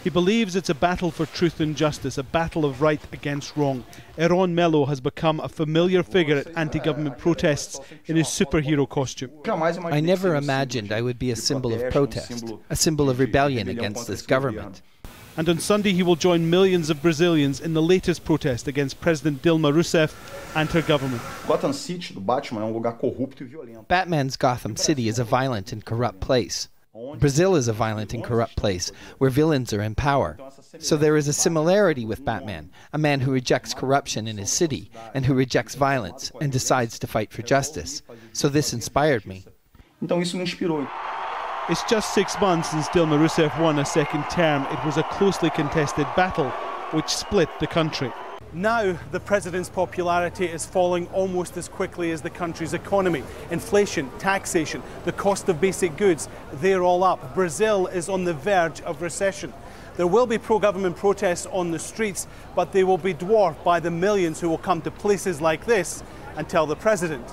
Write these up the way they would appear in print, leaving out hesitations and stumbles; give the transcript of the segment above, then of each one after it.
He believes it's a battle for truth and justice, a battle of right against wrong. Eron Melo has become a familiar figure at anti-government protests in his superhero costume. I never imagined I would be a symbol of protest, a symbol of rebellion against this government. And on Sunday he will join millions of Brazilians in the latest protest against President Dilma Rousseff and her government. Batman's Gotham City is a violent and corrupt place. Brazil is a violent and corrupt place where villains are in power. So there is a similarity with Batman, a man who rejects corruption in his city and who rejects violence and decides to fight for justice. So this inspired me. It's just 6 months since Dilma Rousseff won a second term. It was a closely contested battle which split the country. Now the president's popularity is falling almost as quickly as the country's economy. Inflation, taxation, the cost of basic goods, they're all up. Brazil is on the verge of recession. There will be pro-government protests on the streets, but they will be dwarfed by the millions who will come to places like this and tell the president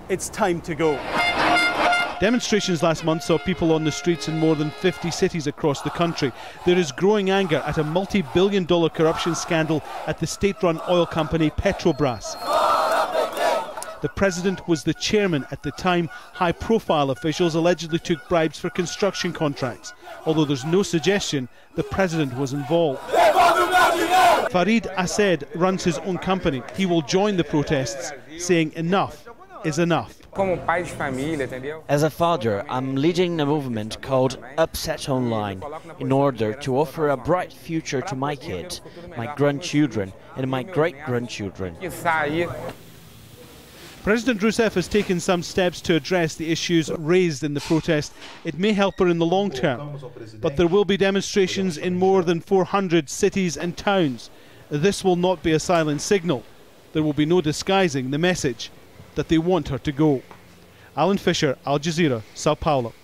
it's time to go. Demonstrations last month saw people on the streets in more than 50 cities across the country. There is growing anger at a multi-billion-dollar corruption scandal at the state-run oil company Petrobras. The president was the chairman at the time. High-profile officials allegedly took bribes for construction contracts, although there's no suggestion the president was involved. Farid Assed runs his own company. He will join the protests, saying enough is enough. As a father, I'm leading a movement called Upset Online in order to offer a bright future to my kids, my grandchildren and my great-grandchildren. President Rousseff has taken some steps to address the issues raised in the protest. It may help her in the long term, but there will be demonstrations in more than 400 cities and towns. This will not be a silent signal. There will be no disguising the message that they want her to go. Alan Fisher, Al Jazeera, Sao Paulo.